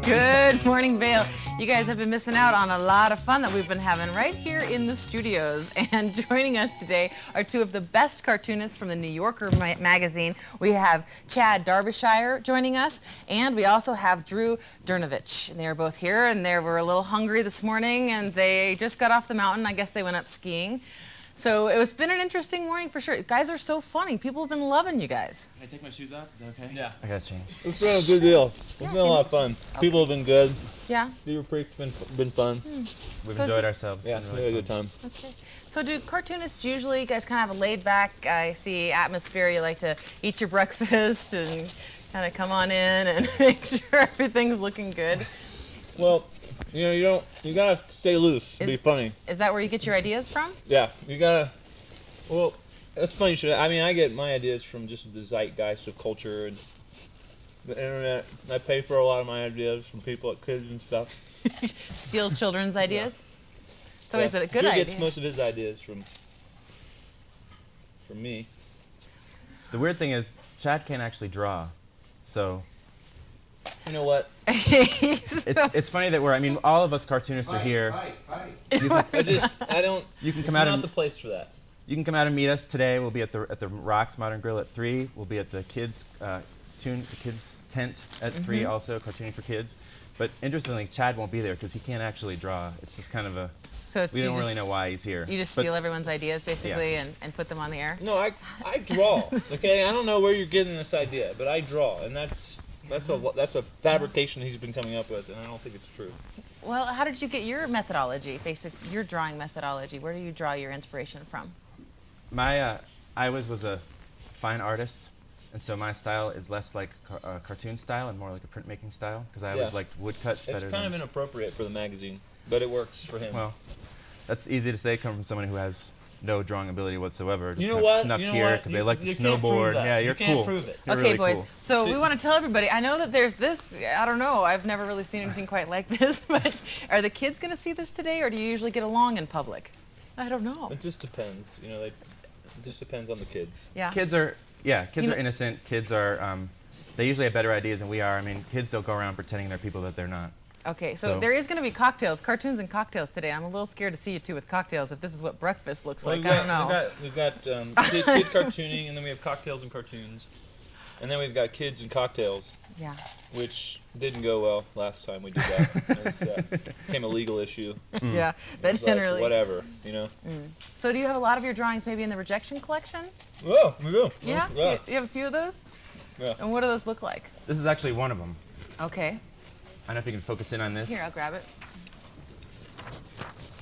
Good morning, Vail. You guys have been missing out on a lot of fun that we've been having right here in the studios. And joining us today are two of the best cartoonists from the New Yorker magazine. We have Chad Darbyshire joining us, and we also have Drew Dernovich. And they are both here, and they were a little hungry this morning, and they just got off the mountain. I guess they went up skiing. So it's been an interesting morning for sure. You guys are so funny. People have been loving you guys. Can I take my shoes off? Is that okay? Yeah. I gotta change. It's been a good deal. It's been a lot of fun. Okay. People have been good. Yeah? The retreat's been fun. We've So enjoyed is this- ourselves. Yeah, It's been we had a really good fun. time. Okay. So do cartoonists usually, you guys kind of have a laid back, I see, atmosphere? You like to eat your breakfast and kind of come on in and make sure everything's looking good. Well, you gotta stay loose to be funny. Is that where you get your ideas from? Yeah, you gotta. Well, that's funny. I get my ideas from just the zeitgeist of culture and the internet. I pay for a lot of my ideas from people like kids and stuff. Steal children's ideas? It's always a good Drew idea. gets most of his ideas from me. The weird thing is, Chad can't actually draw, so You know what? it's funny that all of us cartoonists are here. I don't. You can It's come out not and the place for that. you can come out and meet us today. We'll be at the Rocks Modern Grill at 3. We'll be at the kids tent at 3 also, cartooning for kids. But interestingly, Chad won't be there because he can't actually draw. It's just kind of a we don't really know why he's here. You just But steal everyone's ideas basically and put them on the air? No, I draw. Okay, I don't know where you're getting this idea, but I draw, and that's a fabrication he's been coming up with, and I don't think it's true. Well, how did you get your methodology, your drawing methodology? Where do you draw your inspiration from? I was a fine artist, and so my style is less like a cartoon style and more like a printmaking style because I always liked woodcuts better. It's kind of inappropriate for the magazine, but it works for him. Well, that's easy to say coming from someone who has no drawing ability whatsoever. Just You know kind of what? snuck You know here what? because they like to You can't prove snowboard. that. Yeah, You you're can't cool. prove it. You're Okay, really boys. cool. So we want to tell everybody. I know that there's this. I don't know. I've never really seen anything quite like this. But are the kids going to see this today, or do you usually get along in public? I don't know. It just depends. It just depends on the kids. Yeah. Kids are are know- innocent. Kids are they usually have better ideas than we are. I mean, kids don't go around pretending they're people that they're not. Okay, so there is going to be cocktails, cartoons and cocktails today. I'm a little scared to see you two with cocktails if this is what breakfast looks like. I don't know. We've got kid cartooning, and then we have cocktails and cartoons, and then we've got kids and cocktails, Yeah. which didn't go well last time we did that. It became a legal issue. Yeah, that It's like, generally. whatever, So do you have a lot of your drawings maybe in the rejection collection? Oh, we do. Yeah? Yeah. You have a few of those? Yeah. And what do those look like? This is actually one of them. Okay. I don't know if you can focus in on this. Here, I'll grab it.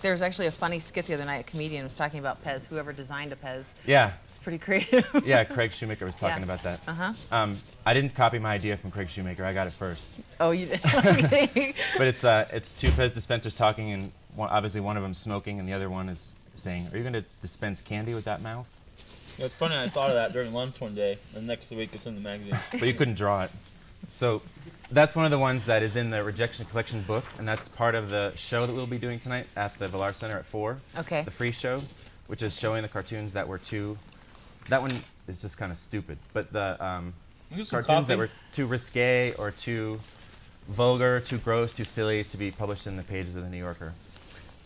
There was actually a funny skit the other night. A comedian was talking about Pez. Whoever designed a Pez. Yeah, It's pretty creative. yeah. Craig Shoemaker was talking Yeah. about that. Uh-huh. I didn't copy my idea from Craig Shoemaker. I got it first. Oh, you did? Okay. But it's two Pez dispensers talking, and obviously one of them smoking, and the other one is saying, "Are you going to dispense candy with that mouth?" It's funny. I thought of that during lunch one day, and next week it's in the magazine. But you couldn't draw it. So that's one of the ones that is in the Rejection Collection book, and that's part of the show that we'll be doing tonight at the Villar Center at 4. Okay. The free show, which is showing the cartoons that were too. That one is just kind of stupid, but the Get some cartoons that coffee? were too risque or too vulgar, too gross, too silly to be published in the pages of the New Yorker.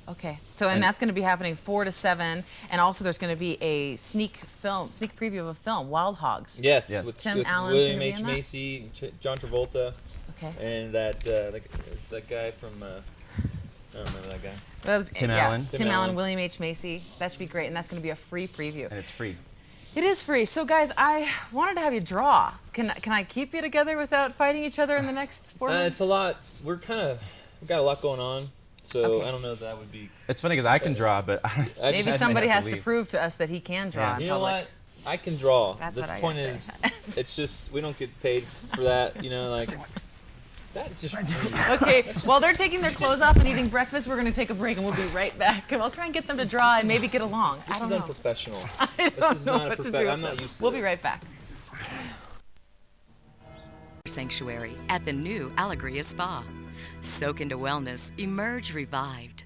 Okay. So, and that's going to be happening 4 to 7, and also there's going to be a sneak preview of a film, Wild Hogs. Yes. Yes. With, Tim with Allen's William gonna be H. in that? Macy, John Travolta, Okay. and that guy from I don't remember that guy. That was, Tim yeah, Allen. Tim Tim Allen, Allen. William H. Macy. That should be great, and that's going to be a free preview. And it's free. It is free. So, guys, I wanted to have you draw. Can I keep you together without fighting each other in the next 4 months? It's a lot. We've got a lot going on, so Okay. I don't know if that would be. It's funny because I can draw, but I Maybe just- somebody have to has to leave. prove to us that he can draw Yeah. in You know public. what? I can draw. That's the what I point gotta is, say. it's just we don't get paid for that. Like that's just. Okay, while they're taking their clothes off and eating breakfast, we're going to take a break and we'll be right back. And I'll try and get them to draw and maybe get along. This I don't is know. unprofessional. I don't is know not a what to profe- do. I'm not used to We'll be this. right back. Sanctuary at the new Alegria Spa. Soak into wellness, emerge revived.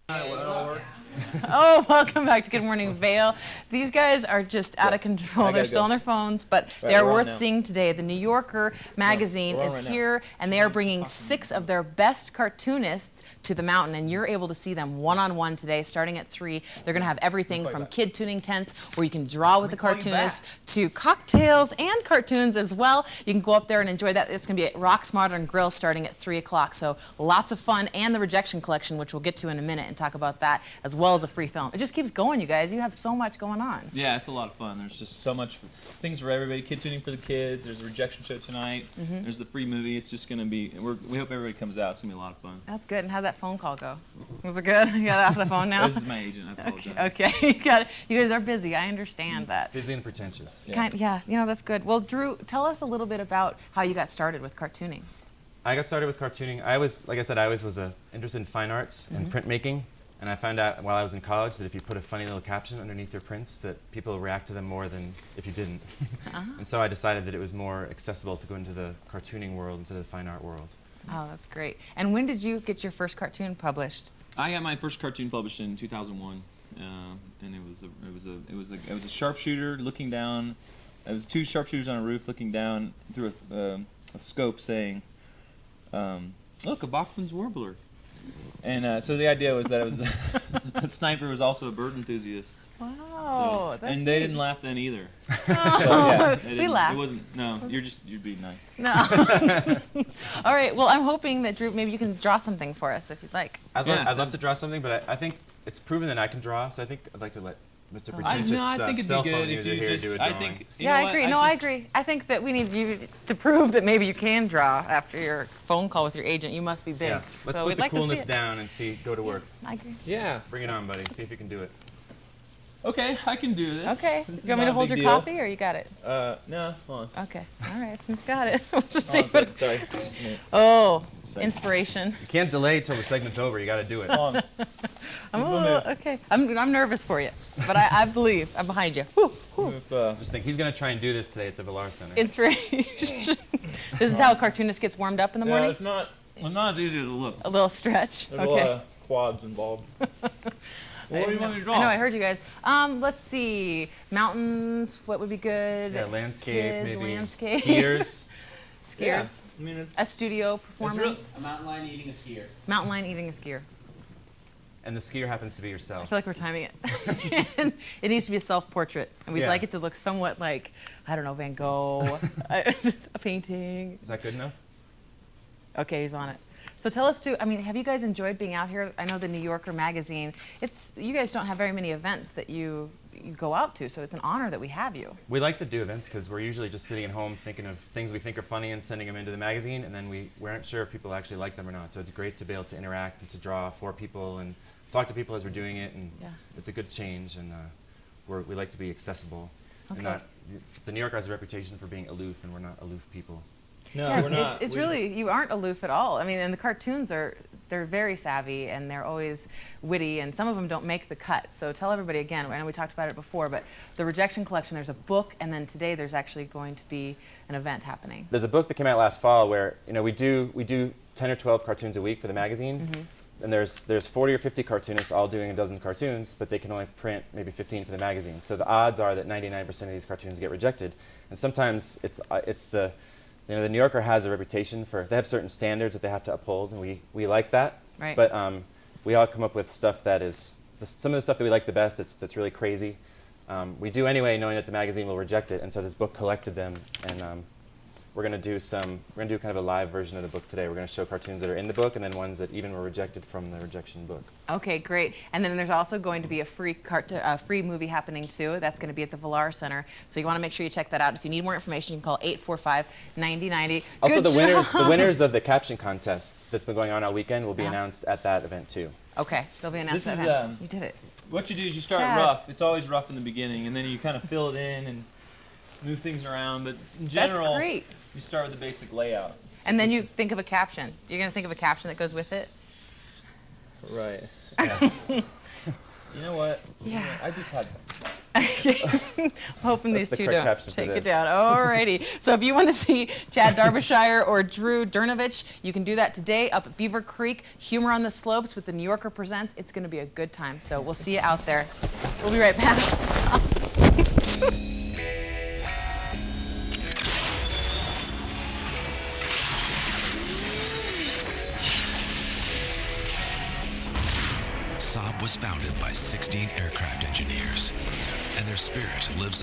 Oh, welcome back to Good Morning Vale. These guys are just out of control. They're still on their phones, but they are worth seeing today. The New Yorker magazine is here, and they are bringing 6 of their best cartoonists to the mountain, and you're able to see them one-on-one today, starting at 3. They're going to have everything from kid tuning tents, where you can draw with the cartoonists, to cocktails and cartoons as well. You can go up there and enjoy that. It's going to be at Rock's Modern Grill starting at 3 o'clock, so lots of fun, and the Rejection Collection, which we'll get to in a minute and talk about that, as well as a free film. It just keeps going, you guys. You have so much going on. Yeah, it's a lot of fun. There's just so much things for everybody. Kid tuning for the kids. There's a rejection show tonight. There's the free movie. It's just going to be, we hope everybody comes out. It's going to be a lot of fun. That's good. And how'd that phone call go? Was it good? You got off the phone now? This is my agent. I apologize. Okay. You got it. You guys are busy. I understand that. Busy and pretentious. Yeah, you know, that's good. Well, Drew, tell us a little bit about how you got started with cartooning. I got started with cartooning. I was, like I said, I was interested in fine arts and printmaking. And I found out while I was in college that if you put a funny little caption underneath your prints, that people react to them more than if you didn't. And so I decided that it was more accessible to go into the cartooning world instead of the fine art world. Oh, that's great. And when did you get your first cartoon published? I got my first cartoon published in 2001, and it was a sharpshooter looking down. It was 2 sharpshooters on a roof looking down through a scope, saying, "Look, a Bachman's warbler." And so the idea was that it was the sniper was also a bird enthusiast. Wow, that's and they didn't laugh then either. Oh, So, yeah, we laughed. It wasn't. No, you're being nice. No. All right. Well, I'm hoping that Drew, maybe you can draw something for us if you'd like. I'd love to draw something, but I think it's proven that I can draw, so I think I'd like to let Mr. Pretentious I think it'd cell be phone good if user you here just. do a I drawing. think. Yeah, I agree. I agree. I think that we need you to prove that maybe you can draw after your phone call with your agent. You must be big. Yeah, let's so put we'd the like coolness to see it. down and go to work. I agree. Yeah. Bring it on, buddy. See if you can do it. Okay, I can do this. Okay. This is You want me not to a hold big your deal. coffee, or you got it? No, hold on. Okay. All right. He's got it. Let's just Hold see on a what. second, sorry. Just a minute. Oh, Second. inspiration. You can't delay till the segment's over. You got to do it. Hold on. I'm a little, okay. I'm nervous for you, but I believe I'm behind you. Whew, whew. Move, Just think he's going to try and do this today at the Villar Center. Inspiration. This is how a cartoonist gets warmed up in the morning. it's not as easy as it looks. A little stretch. There's a lot Okay. of quads involved. What do you want me to draw? I know, I heard you guys. Let's see. Mountains, what would be good? Yeah, landscape, Kids, maybe. landscape. Skiers. Skiers. I mean, it's A studio performance. A mountain lion eating a skier. Mountain lion eating a skier. And the skier happens to be I yourself. feel like we're timing it. And it needs to be a self-portrait, and we'd Yeah. like it to look somewhat like, I don't know, Van Gogh, a painting. Is that good enough? Okay, he's on it. So tell us too, I mean, have you guys enjoyed being out here? I know the New Yorker magazine, you guys don't have very many events that you go out to, so it's an honor that we have you. We like to do events because we're usually just sitting at home thinking of things we think are funny and sending them into the magazine, and then we aren't sure if people actually like them or not. So it's great to be able to interact and to draw for people and talk to people as we're doing it, and Yeah. it's a good change, and we like to be accessible. Okay. And the New Yorker has a reputation for being aloof, and we're not aloof people. no, Yeah, we're not. it's really, you aren't aloof at all. I mean, and the cartoons they're very savvy, and they're always witty, and some of them don't make the cut. So tell everybody again, I know we talked about it before, but the Rejection Collection, there's a book, and then today there's actually going to be an event happening. There's a book that came out last fall where we do 10 or 12 cartoons a week for the magazine. And there's 40 or 50 cartoonists all doing a dozen cartoons, but they can only print maybe 15 for the magazine. So the odds are that 99% of these cartoons get rejected. And sometimes it's the New Yorker has a reputation for, they have certain standards that they have to uphold, and we like that. Right. But we all come up with stuff that is, some of the stuff that we like the best that's really crazy. We do anyway, knowing that the magazine will reject it, and so this book collected them, and we're going to do kind of a live version of the book today. We're going to show cartoons that are in the book, and then ones that even were rejected from the rejection book. Okay, great. And then there's also going to be a free movie happening too. That's going to be at the Villar Center. So you want to make sure you check that out. If you need more information, you can call 845-9090. Also, Good the job. winners of the caption contest that's been going on all weekend will be announced at that event too. Okay, they'll be announced This at is, that event. You did it. What you do is you start Chad. rough. It's always rough in the beginning, and then you kind of fill it in and move things around. But in general, That's great. you start with the basic layout. And then you think of a caption. You're going to think of a caption that goes with it? Right. You know what? Yeah. I just had. Hoping That's these the two correct don't caption for take it this. down. Alrighty. So if you want to see Chad Darbyshire or Drew Dernovich, you can do that today up at Beaver Creek. Humor on the Slopes with the New Yorker Presents. It's going to be a good time. So we'll see you out there. We'll be right back. Saab was founded by 16 aircraft engineers, and their spirit lives on.